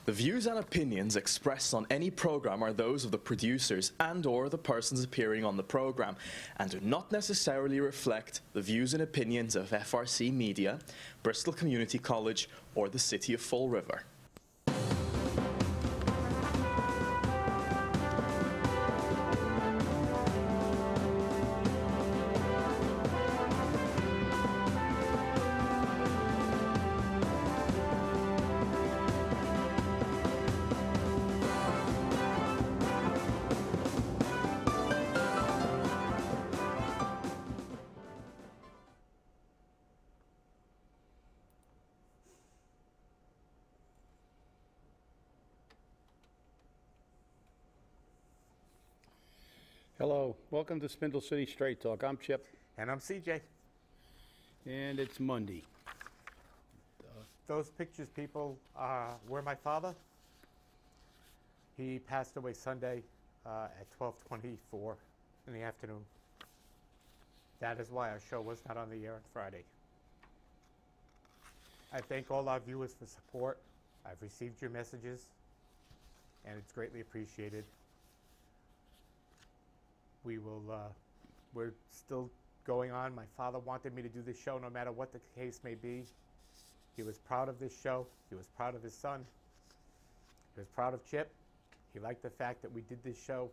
The views and opinions expressed on any program are those of the producers and/or the persons appearing on the program, and do not necessarily reflect the views and opinions of FRC Media, Bristol Community College, or the City of Fall River. Hello, welcome to Spindle City Straight Talk. I'm Chip. And I'm CJ. And it's Monday. Those pictures, people, were my father. He passed away Sunday at 12:24 in the afternoon. That is why our show was not on the air on Friday. I thank all our viewers for support. I've received your messages, and it's greatly appreciated. We're still going on. My father wanted me to do this show no matter what the case may be. He was proud of this show. He was proud of his son. He was proud of Chip. He liked the fact that we did this show,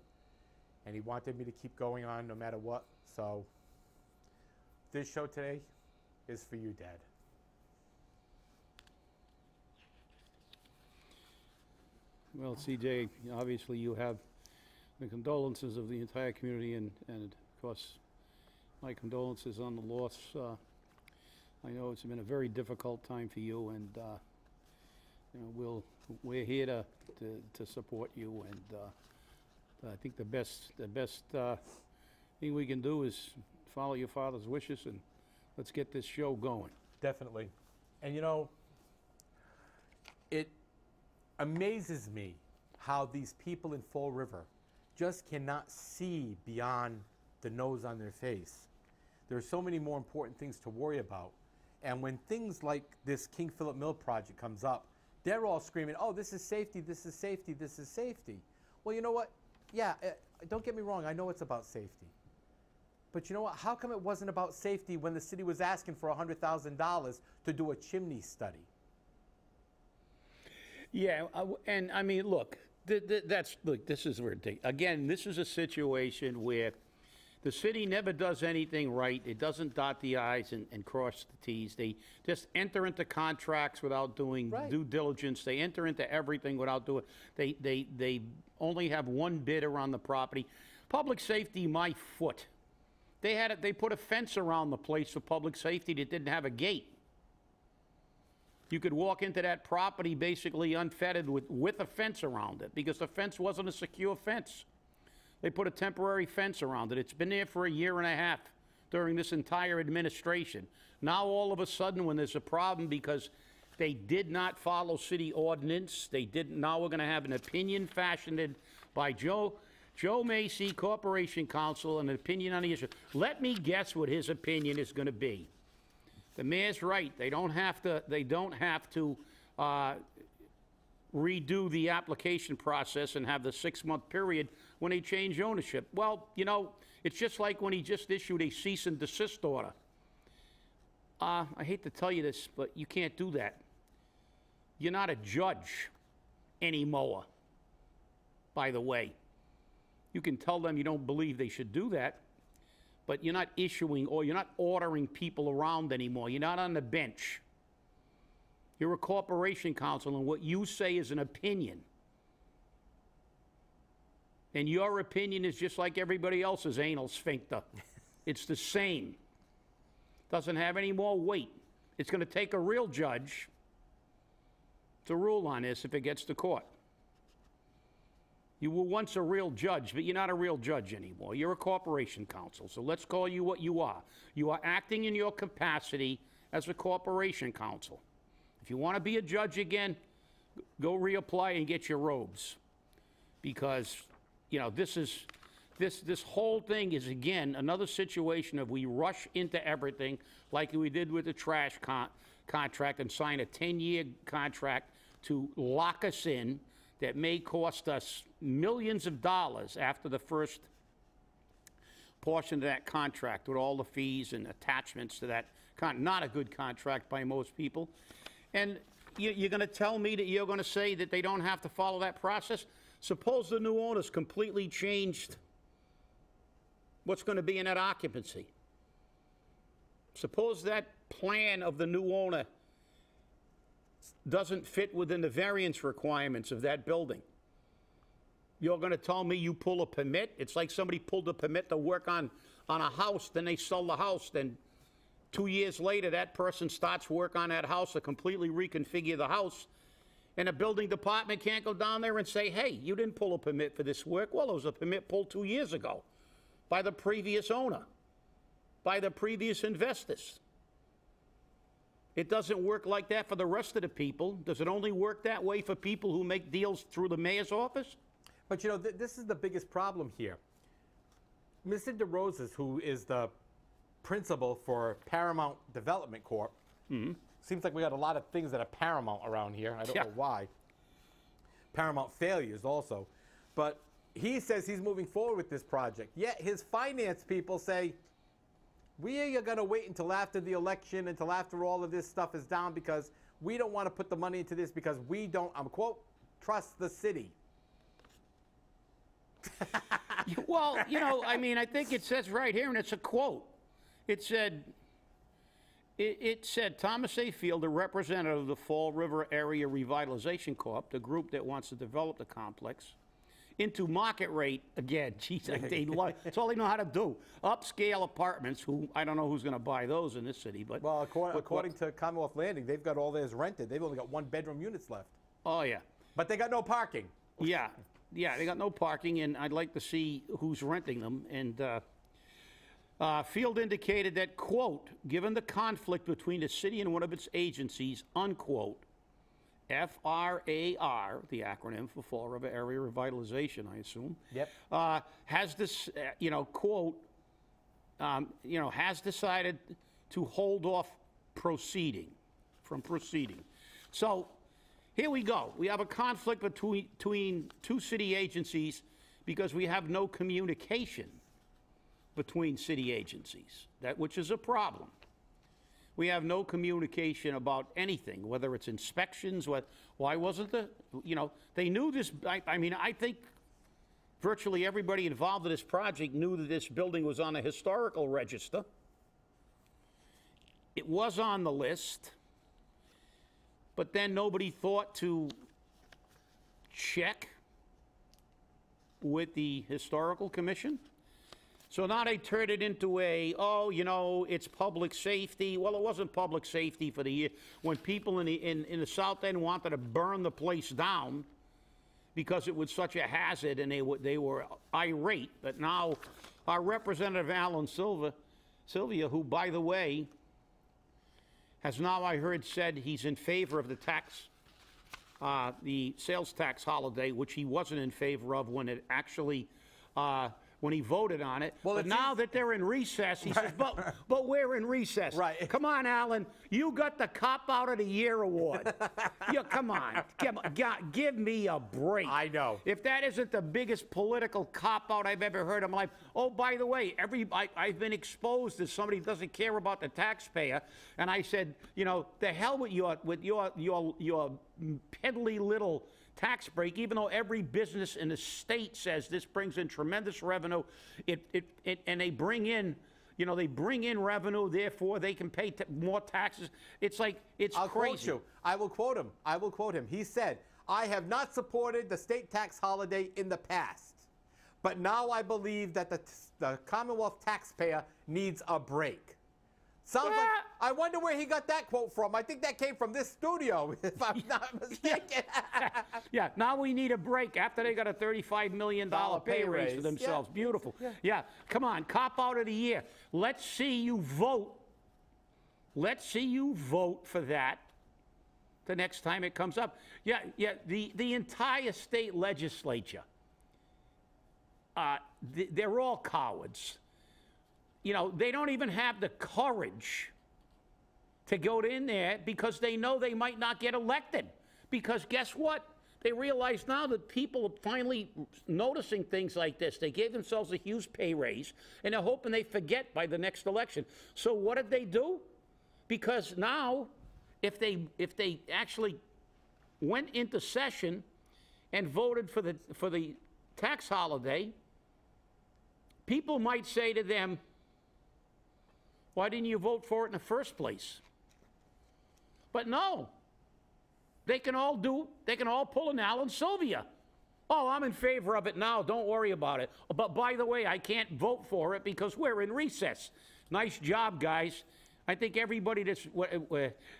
and he wanted me to keep going on no matter what. So this show today is for you, Dad. Well, CJ, obviously you have the condolences of the entire community, and of course, my condolences on the loss. I know it's been a very difficult time for you, and you know, we're here to support you. And I think the best thing we can do is follow your father's wishes, and let's get this show going. Definitely. And you know, it amazes me how these people in Fall River just cannot see beyond the nose on their face. There are so many more important things to worry about. And when things like this King Philip Mill project comes up, they're all screaming, oh, this is safety, this is safety, this is safety. Well, you know what? Yeah, don't get me wrong, I know it's about safety. But you know what? How come it wasn't about safety when the city was asking for $100,000 to do a chimney study? Yeah, and I mean, look, look, this is ridiculous. Again, this is a situation where the city never does anything right. It doesn't dot the I's and cross the T's. They just enter into contracts without doing due diligence. They enter into everything without doing. They only have one bidder on the property. Public safety, my foot. They put a fence around the place for public safety that didn't have a gate. You could walk into that property basically unfettered with a fence around it, because the fence wasn't a secure fence. They put a temporary fence around it. It's been there for a year and a half during this entire administration. Now all of a sudden, when there's a problem because they did not follow city ordinance, now we're going to have an opinion fashioned by Joe Macy, Corporation Counsel, an opinion on the issue. Let me guess what his opinion is going to be. The mayor's right. They don't have to redo the application process and have the 6-month period when they change ownership. Well, you know, it's just like when he just issued a cease and desist order. I hate to tell you this, but you can't do that. You're not a judge anymore, by the way. You can tell them you don't believe they should do that, but you're not issuing or you're not ordering people around anymore. You're not on the bench. You're a corporation counsel, and what you say is an opinion. And your opinion is just like everybody else's anal sphincter. It's the same. Doesn't have any more weight. It's going to take a real judge to rule on this if it gets to court. You were once a real judge, but you're not a real judge anymore. You're a corporation counsel, so let's call you what you are. You are acting in your capacity as a corporation counsel. If you want to be a judge again, go reapply and get your robes. Because, you know, this whole thing is, again, another situation of we rush into everything like we did with the trash contract and sign a 10-year contract to lock us in that may cost us millions of dollars after the first portion of that contract with all the fees and attachments to that. Not a good contract by most people. And you're going to tell me that you're going to say that they don't have to follow that process? Suppose the new owners completely changed what's going to be in that occupancy. Suppose that plan of the new owner doesn't fit within the variance requirements of that building. You're going to tell me you pull a permit? It's like somebody pulled a permit to work on a house, then they sell the house, then 2 years later that person starts work on that house to completely reconfigure the house, and the building department can't go down there and say, hey, you didn't pull a permit for this work. Well, it was a permit pulled 2 years ago by the previous owner, by the previous investors. It doesn't work like that for the rest of the people. Does it only work that way for people who make deals through the mayor's office? But, you know, this is the biggest problem here. Mr. DeRosas, who is the principal for Paramount Development Corp. Seems like we got a lot of things that are Paramount around here. I don't know why. Paramount failures also. But he says he's moving forward with this project. Yet his finance people say, we are going to wait until after the election, until after all of this stuff is down, because we don't want to put the money into this because we don't, I'm quote, trust the city. Well, you know, I mean, I think it says right here, and it's a quote. It said, Thomas A. Field, a representative of the Fall River Area Revitalization Corp., the group that wants to develop the complex, into market rate, again, geez, that's all they know how to do. Upscale apartments, who, I don't know who's going to buy those in this city, but... Well, according to Commonwealth Landing, they've got all theirs rented. They've only got one-bedroom units left. Oh, yeah. But they got no parking. Yeah, they got no parking, and I'd like to see who's renting them. And Field indicated that, quote, given the conflict between the city and one of its agencies, unquote, FRAR, the acronym for Fall River Area Revitalization, I assume, has this, quote, has decided to hold off from proceeding. So here we go. We have a conflict between two city agencies because we have no communication between city agencies, which is a problem. We have no communication about anything, whether it's inspections, why wasn't they knew this, I mean, I think virtually everybody involved in this project knew that this building was on a historical register. It was on the list, but then nobody thought to check with the Historical Commission. So now they turned it into it's public safety. Well, it wasn't public safety for the year when people in the South End wanted to burn the place down because it was such a hazard, and they were irate. But now our Representative Alan Sylvia, who, by the way, has now, I heard, said he's in favor of the sales tax holiday, which he wasn't in favor of when it actually when he voted on it. Well, but now that they're in recess, he says, but we're in recess. Right. Come on, Alan. You got the Cop Out of the Year award. Come on. Give me a break. I know. If that isn't the biggest political cop-out I've ever heard in my life. Oh, by the way, I've been exposed as somebody who doesn't care about the taxpayer, and I said, the hell with your peddly little tax break, even though every business in the state says this brings in tremendous revenue, and they bring in, revenue, therefore they can pay more taxes. It's like, it's crazy. Quote you. I will quote him. He said, I have not supported the state tax holiday in the past, but now I believe that the Commonwealth taxpayer needs a break. Sounds like, I wonder where he got that quote from. I think that came from this studio, if I'm not mistaken. Yeah, now we need a break after they got a $35 million pay raise for themselves. Yeah. Beautiful. Yeah, come on, Cop Out of the Year. Let's see you vote. Let's see you vote for that the next time it comes up. Yeah, the entire state legislature, they're all cowards. They don't even have the courage to go in there because they know they might not get elected Because guess what? They realize now that people are finally noticing things like this. They gave themselves a huge pay raise, and they're hoping they forget by the next election. So what did they do? Because now, if they actually went into session and voted for the tax holiday, people might say to them, why didn't you vote for it in the first place? But no, they can all pull an Alan Sylvia. Oh, I'm in favor of it now, don't worry about it. But by the way, I can't vote for it because we're in recess. Nice job, guys. I think everybody that's,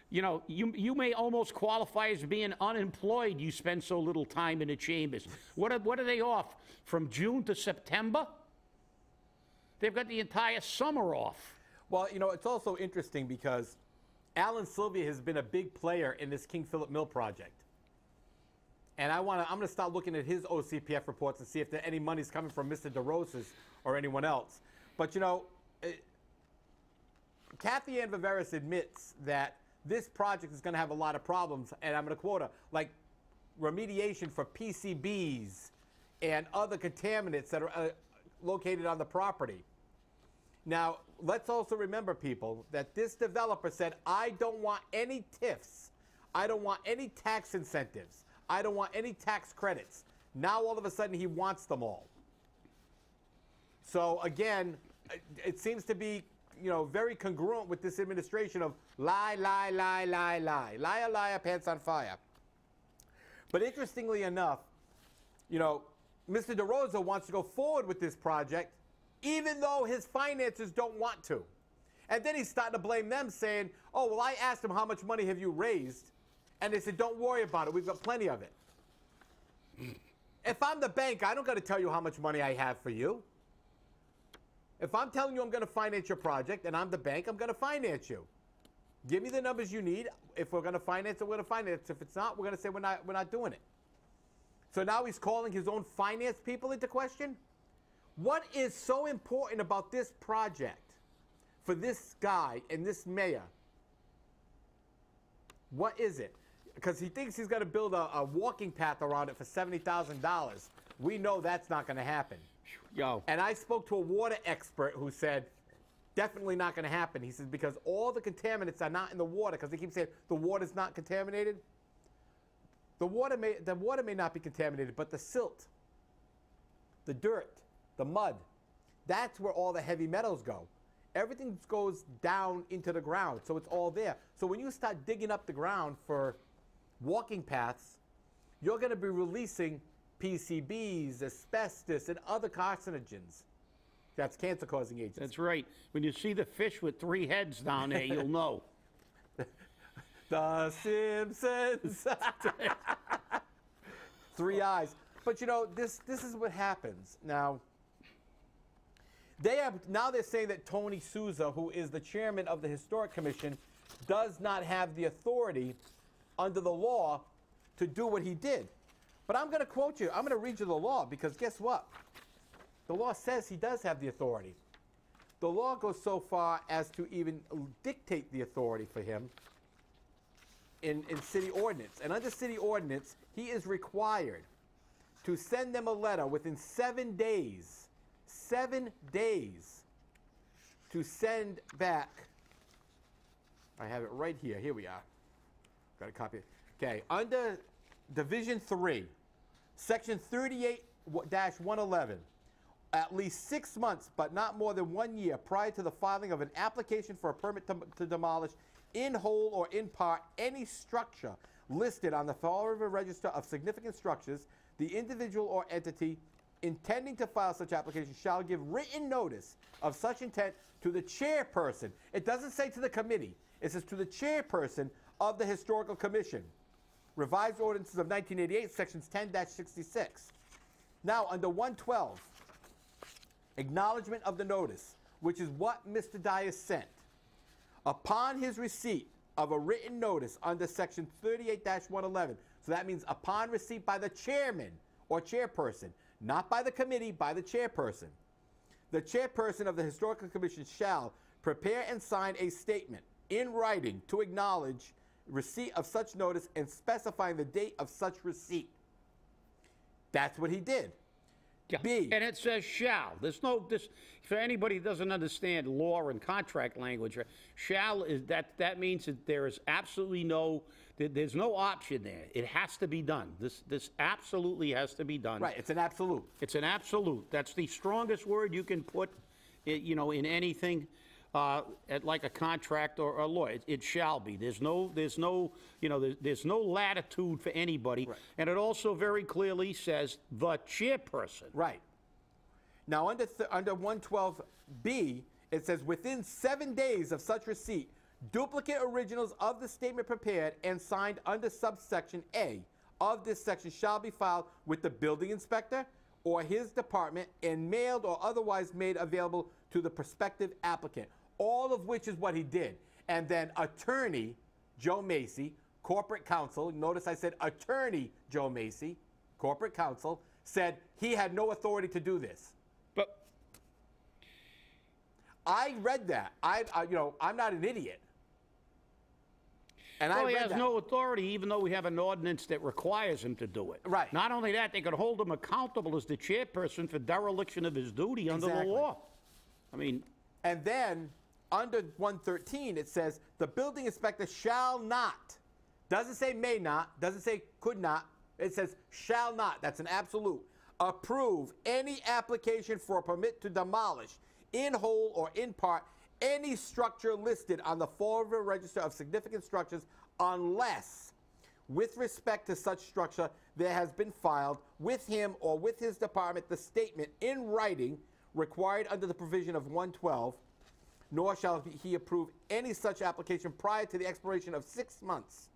you know, you may almost qualify as being unemployed. You spend so little time in the chambers. What are they off? From June to September? They've got the entire summer off. Well, you know, it's also interesting because Alan Sylvia has been a big player in this King Philip Mill project. And I'm going to start looking at his OCPF reports and see if any money's coming from Mr. DeRosa's or anyone else. But, you know, Kathy Ann Viveris admits that this project is going to have a lot of problems, and I'm going to quote her, like remediation for PCBs and other contaminants that are located on the property. Now, let's also remember, people, that this developer said, I don't want any TIFs. I don't want any tax incentives. I don't want any tax credits. Now, all of a sudden, he wants them all. So, again, it seems to be, you know, very congruent with this administration of lie, lie, lie, lie, lie. Liar, liar, pants on fire. But interestingly enough, you know, Mr. DeRosa wants to go forward with this project even though his finances don't want to. And then he's starting to blame them, saying, oh, well, I asked him how much money have you raised, and they said, don't worry about it. We've got plenty of it. If I'm the bank, I don't got to tell you how much money I have for you. If I'm telling you I'm going to finance your project, and I'm the bank, I'm going to finance you. Give me the numbers you need. If we're going to finance it, we're going to finance it. If it's not, we're going to say we're not doing it. So now he's calling his own finance people into question? What is so important about this project for this guy and this mayor? What is it? Because he thinks he's going to build a walking path around it for $70,000. We know that's not going to happen. Yo. And I spoke to a water expert who said, definitely not going to happen. He says, because all the contaminants are not in the water, because they keep saying the water's not contaminated. The water may not be contaminated, but the silt, the dirt, the mud, that's where all the heavy metals go. Everything goes down into the ground, so it's all there. So when you start digging up the ground for walking paths, you're going to be releasing PCBs, asbestos, and other carcinogens. That's cancer-causing agents. That's right. When you see the fish with 3 heads down there, you'll know. The Simpsons. 3 eyes. But you know, this is what happens. Now, they're saying that Tony Souza, who is the chairman of the Historic Commission, does not have the authority under the law to do what he did. But I'm going to quote you. I'm going to read you the law, because guess what? The law says he does have the authority. The law goes so far as to even dictate the authority for him in city ordinance. And under city ordinance, he is required to send them a letter within 7 days. 7 days to send back. I have it right here. Here we are. Got a copy. Okay, under Division 3, Section 38-111, at least 6 months, but not more than 1 year prior to the filing of an application for a permit to demolish in whole or in part any structure listed on the Fall River Register of Significant Structures, the individual or entity intending to file such application shall give written notice of such intent to the chairperson. It doesn't say to the committee. It says to the chairperson of the Historical Commission. Revised Ordinances of 1988, Sections 10-66. Now, under 112, acknowledgement of the notice, which is what Mr. Dyer sent. Upon his receipt of a written notice under Section 38-111, so that means upon receipt by the chairman or chairperson, not by the committee, by the chairperson. The chairperson of the Historical Commission shall prepare and sign a statement in writing to acknowledge receipt of such notice and specifying the date of such receipt. That's what he did. Yeah. B. And it says shall. There's no, this, for anybody who doesn't understand law and contract language, shall is, that means that there is absolutely no, there's no option there. It has to be done. This absolutely has to be done. Right, it's an absolute. It's an absolute. That's the strongest word you can put, you know, in anything, like a contract or a law. It shall be. There's no, you know, there's no latitude for anybody. Right. And it also very clearly says the chairperson. Right. Now, under 112B, it says within 7 days of such receipt, duplicate originals of the statement prepared and signed under subsection A of this section shall be filed with the building inspector or his department and mailed or otherwise made available to the prospective applicant, all of which is what he did. And then attorney Joe Macy, corporate counsel, notice I said attorney Joe Macy, corporate counsel, said he had no authority to do this. But I read that. You know, I'm not an idiot. And well, I he read has that. no authority, even though we have an ordinance that requires him to do it. Right. Not only that, they could hold him accountable as the chairperson for dereliction of his duty under the Exactly. law. I mean, And then under 113, it says the building inspector shall not, doesn't say may not, doesn't say could not, it says shall not, that's an absolute, approve any application for a permit to demolish in whole or in part any structure listed on the Fall River Register of Significant Structures unless, with respect to such structure, there has been filed with him or with his department the statement in writing required under the provision of 112, nor shall he approve any such application prior to the expiration of 6 months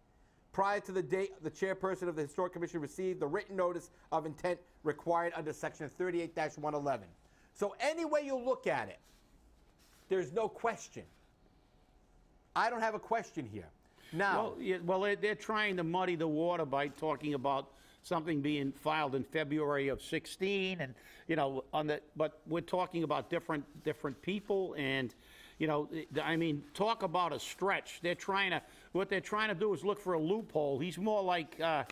prior to the date the chairperson of the Historic Commission received the written notice of intent required under section 38-111. So any way you look at it, there's no question. I don't have a question here. Now, they're trying to muddy the water by talking about something being filed in February of 16, and you know, but we're talking about different people, and you know, I mean, talk about a stretch. What they're trying to do is look for a loophole. He's more like Alan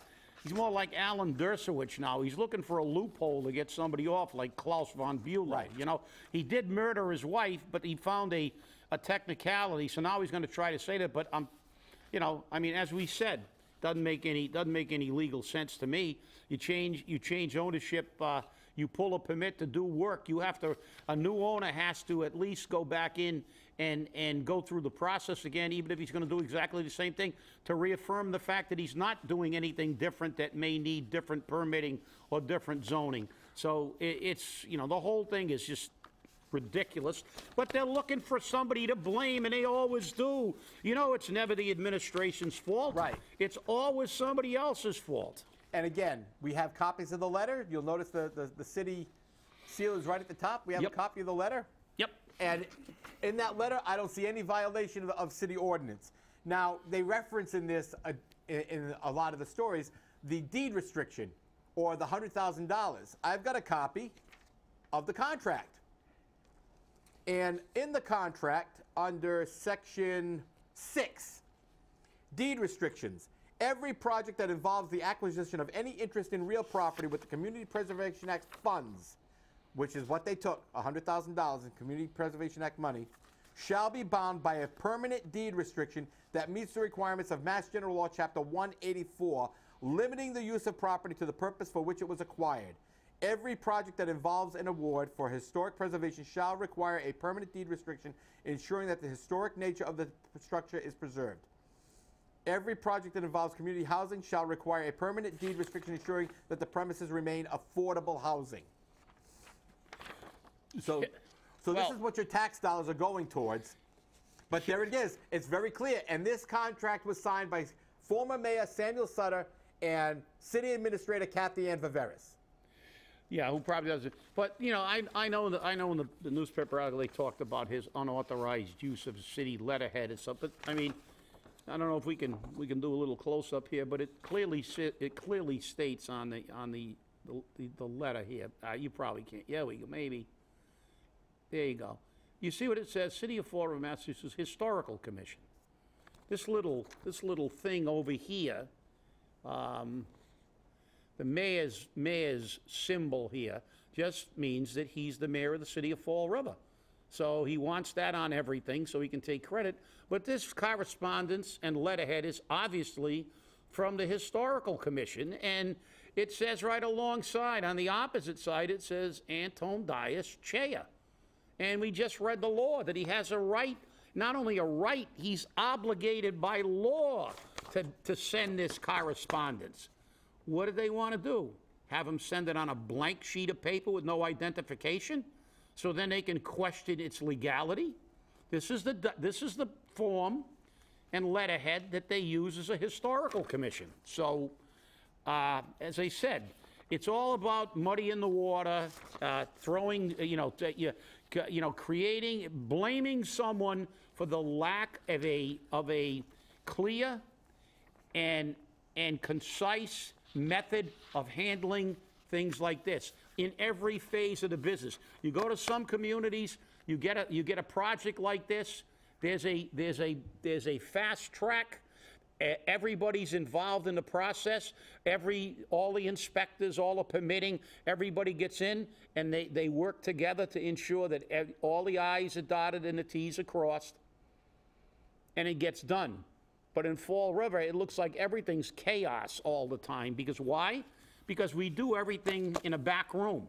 Dershowitz now. He's looking for a loophole to get somebody off, like Klaus von Bülow. Right. You know, he did murder his wife, but he found a technicality. So now he's going to try to say that. But you know, I mean, as we said, doesn't make any legal sense to me. You change ownership. You pull a permit to do work. A new owner has to at least go back in and go through the process again, even if he's going to do exactly the same thing, to reaffirm the fact that he's not doing anything different that may need different permitting or different zoning. So it's, you know, the whole thing is just ridiculous, but they're looking for somebody to blame, and they always do. You know, it's never the administration's fault. Right. It's always somebody else's fault. and again, we have copies of the letter. You'll notice the city seal is right at the top. We have Yep. a copy of the letter. Yep. And in that letter, I don't see any violation of city ordinance. Now, they reference in this, in a lot of the stories, the deed restriction or the $100,000. I've got a copy of the contract. And in the contract, under section 6, deed restrictions, every project that involves the acquisition of any interest in real property with the Community Preservation Act funds, which is what they took, $100,000 in Community Preservation Act money, shall be bound by a permanent deed restriction that meets the requirements of Mass General Law, Chapter 184, limiting the use of property to the purpose for which it was acquired. Every project that involves an award for historic preservation shall require a permanent deed restriction, ensuring that the historic nature of the structure is preserved. Every project that involves community housing shall require a permanent deed restriction, ensuring that the premises remain affordable housing. So this is what your tax dollars are going towards. But there it is. It's very clear. And this contract was signed by former Mayor Samuel Sutter and City Administrator Kathy Ann Viveris. Yeah, who probably doesn't. But you know, I know in the newspaper article they talked about his unauthorized use of city letterhead and stuff. But I mean, I don't know if we can do a little close up here, but it clearly states on the letter here. You probably can't. Yeah, we maybe. There you go. You see what it says? City of Fall River, Massachusetts Historical Commission. this little thing over here, the mayor's symbol here just means that he's the mayor of the city of Fall River. So he wants that on everything so he can take credit. But this correspondence and letterhead is obviously from the Historical Commission, and it says right alongside, on the opposite side, it says Anton Dias, Chair. And we just read the law that he has a right, not only a right, he's obligated by law to send this correspondence. What do they want to do? Have him send it on a blank sheet of paper with no identification? So then they can question its legality? This is the form and letterhead that they use as a historical commission. So, as I said, it's all about muddying the water, throwing, creating, blaming someone for the lack of a clear and concise method of handling things like this in every phase of the business. You go to some communities, you get a project like this. There's a fast track. Everybody's involved in the process. All the inspectors, all the permitting, everybody gets in, and they work together to ensure that all the I's are dotted and the T's are crossed, and it gets done. But in Fall River, it looks like everything's chaos all the time. Because why? Because we do everything in a back room.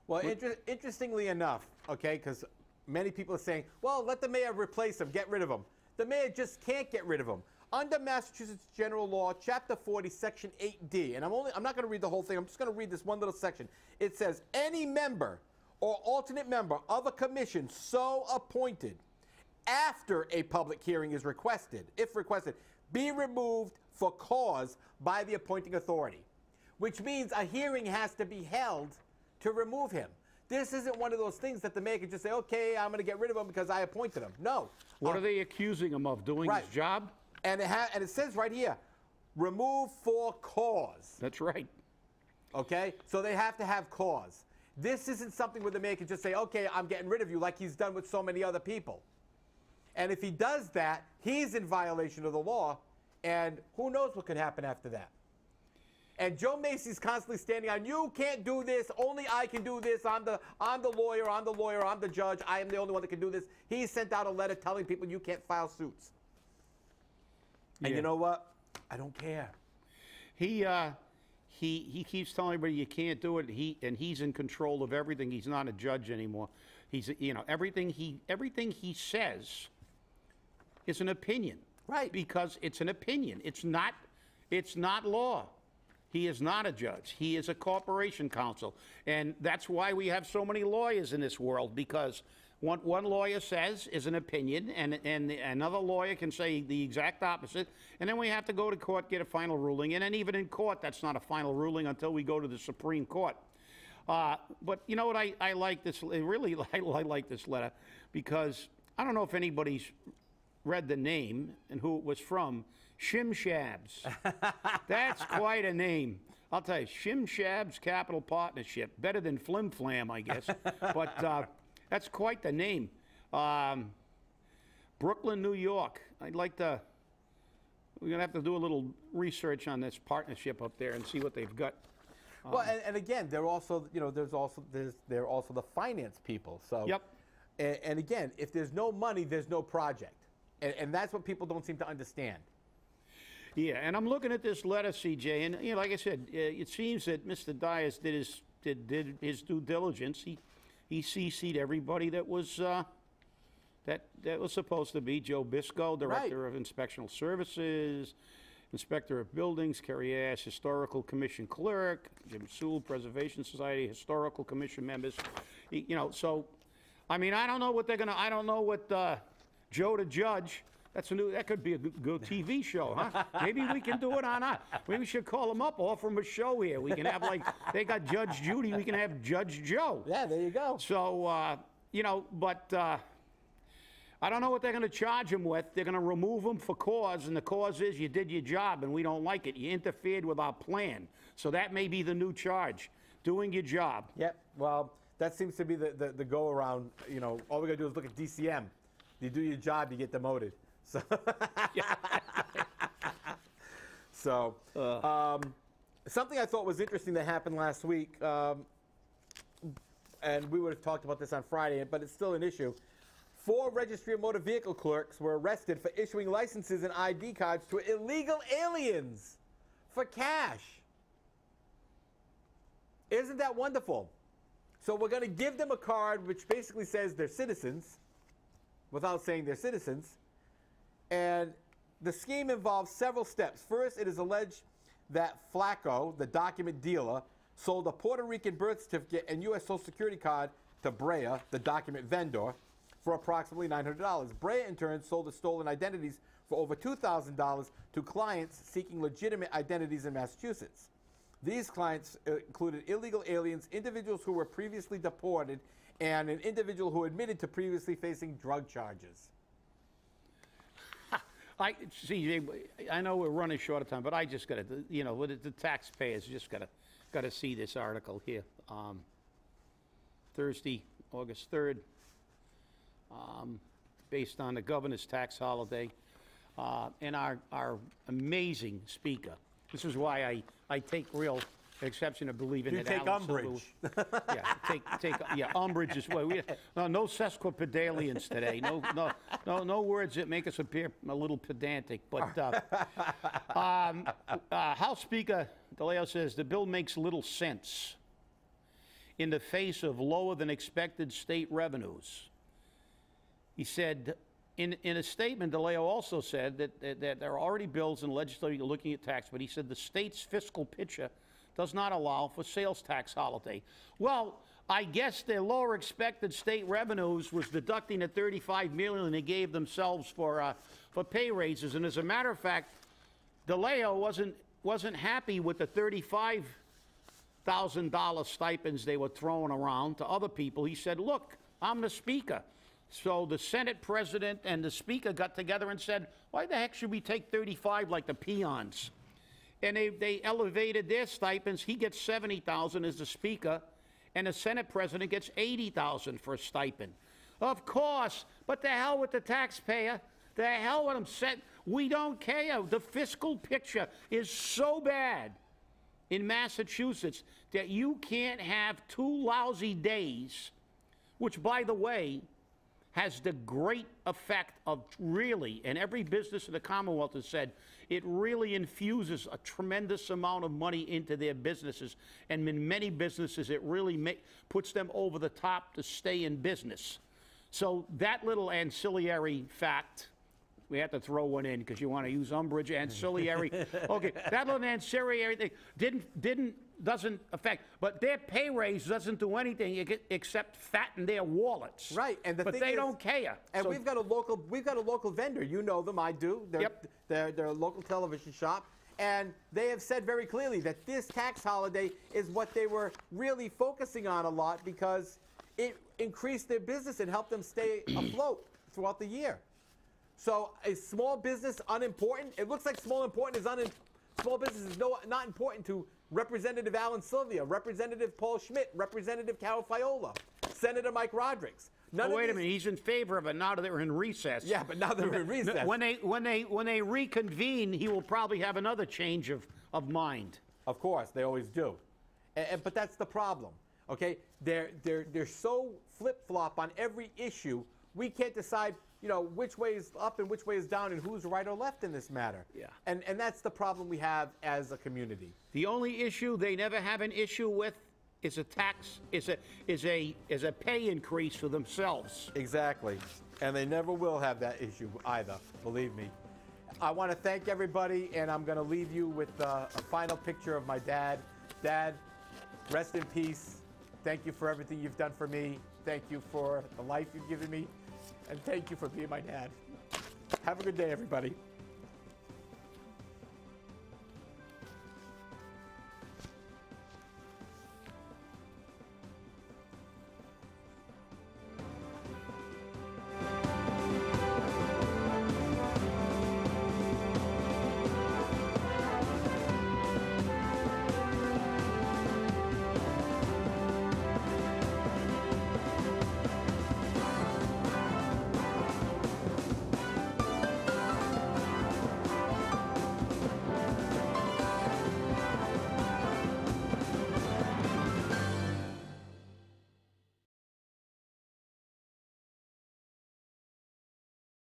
Well, interestingly enough, okay, because many people are saying, well, let the mayor replace him, get rid of him. The mayor just can't get rid of him. Under Massachusetts General Law, Chapter 40, Section 8D, and I'm not going to read the whole thing, I'm just going to read this one little section. It says, any member or alternate member of a commission so appointed after a public hearing is requested, if requested, be removed for cause by the appointing authority, which means a hearing has to be held to remove him. This isn't one of those things that the mayor can just say, okay, I'm going to get rid of him because I appointed him. No. What are they accusing him of? Doing his job? And it says right here, remove for cause. That's right. Okay? So they have to have cause. This isn't something where the mayor can just say, okay, I'm getting rid of you like he's done with so many other people. And if he does that, he's in violation of the law, and who knows what could happen after that. And Joe Macy's constantly standing on, you can't do this, only I can do this, I'm the lawyer, I'm the judge, I am the only one that can do this. He sent out a letter telling people you can't file suits. Yeah. And you know what? I don't care. He keeps telling everybody you can't do it, and he's in control of everything. He's not a judge anymore. He's, everything he says is an opinion. Right. Because it's an opinion. It's not law. He is not a judge. He is a corporation counsel. And that's why we have so many lawyers in this world, because what one lawyer says is an opinion, and another lawyer can say the exact opposite, and then we have to go to court, get a final ruling, and then even in court, that's not a final ruling until we go to the Supreme Court. But you know what, I like this, really, I like this letter, because I don't know if anybody's read the name and who it was from. Shim Shabs. That's quite a name. I'll tell you, Shim Shabs Capital Partnership. Better than Flim Flam, I guess. But that's quite the name. Brooklyn, New York. We're going to have to do a little research on this partnership up there and see what they've got. Well, and again, they're also, they're also the finance people. So, yep. And again, if there's no money, there's no project. And that's what people don't seem to understand. Yeah, and I'm looking at this letter, CJ, and like I said, it seems that Mr. Dias did his due diligence. He CC'd everybody that was supposed to be. Joe Bisco, Director of Inspectional Services, Inspector of Buildings, Kerry Ash, Historical Commission Clerk, Jim Sewell, Preservation Society, Historical Commission members. So, I mean, I don't know what I don't know what Joe the Judge. That could be a good TV show, huh? Maybe we can do it on maybe we should call him up, offer him a show here. We can have, they got Judge Judy, we can have Judge Joe. Yeah, there you go. So, but I don't know what they're going to charge him with. They're going to remove him for cause, and the cause is you did your job and we don't like it. You interfered with our plan. So that may be the new charge, doing your job. Yep, well, that seems to be the go-around. All we got to do is look at DCM. You do your job, you get demoted. So, so something I thought was interesting that happened last week, and we would have talked about this on Friday, but it's still an issue. 4 Registry of Motor Vehicle clerks were arrested for issuing licenses and ID cards to illegal aliens for cash. Isn't that wonderful? So we're going to give them a card which basically says they're citizens, without saying they're citizens. And the scheme involves several steps. First, it is alleged that Flacco, the document dealer, sold a Puerto Rican birth certificate and U.S. Social Security card to Brea, the document vendor, for approximately $900. Brea, in turn, sold the stolen identities for over $2,000 to clients seeking legitimate identities in Massachusetts. These clients included illegal aliens, individuals who were previously deported, and an individual who admitted to previously facing drug charges. I know we're running short of time, but I just got to, the taxpayers just got to see this article here. Thursday, August 3rd, based on the governor's tax holiday, and our amazing speaker. This is why I take real exception to believing that take umbrage. Umbrage is what no sesquipedalians today. No words that make us appear a little pedantic. But House Speaker DeLeo says the bill makes little sense in the face of lower than expected state revenues. He said, in a statement, DeLeo also said that there are already bills in the legislature looking at tax, but he said the state's fiscal picture does not allow for sales tax holiday. Well, I guess their lower expected state revenues was deducting the $35 million they gave themselves for pay raises, and as a matter of fact, DeLeo wasn't happy with the $35,000 stipends they were throwing around to other people. He said, "Look, I'm the speaker." So the Senate president and the speaker got together and said, "Why the heck should we take 35 like the peons?" And they elevated their stipends. He gets $70,000 as the speaker, and the Senate president gets $80,000 for a stipend. Of course, but the hell with the taxpayer. The hell with them. We don't care. The fiscal picture is so bad in Massachusetts that you can't have 2 lousy days, which, by the way, has the great effect of really, and every business in the Commonwealth has said, it really infuses a tremendous amount of money into their businesses. And in many businesses, it really puts them over the top to stay in business. So that little ancillary fact, we have to throw one in because you want to use umbrage, ancillary. Okay, that little ancillary thing doesn't affect, but their pay raise doesn't do anything except fatten their wallets. Right, and but they don't care. And so we've got a local vendor. You know them, I do. They're a local television shop, and they have said very clearly that this tax holiday is what they were really focusing on a lot because it increased their business and helped them stay afloat throughout the year. So is small business unimportant? It looks like small business is not important to Representative Alan Sylvia, Representative Paul Schmidt, Representative Carol Fiola, Senator Mike Rodrigues. Wait a minute, he's in favor of it now that they're in recess. Yeah, but now they're in recess. When they reconvene, he will probably have another change of mind. Of course, they always do. But that's the problem. Okay, they're so flip-flop on every issue. We can't decide, which way is up and which way is down and who's right or left in this matter. Yeah. And that's the problem we have as a community. The only issue they never have an issue with is a tax, is a pay increase for themselves. Exactly. And they never will have that issue either, believe me. I want to thank everybody, and I'm going to leave you with a final picture of my dad. Dad, rest in peace. Thank you for everything you've done for me. Thank you for the life you've given me. And thank you for being my dad. Have a good day, everybody.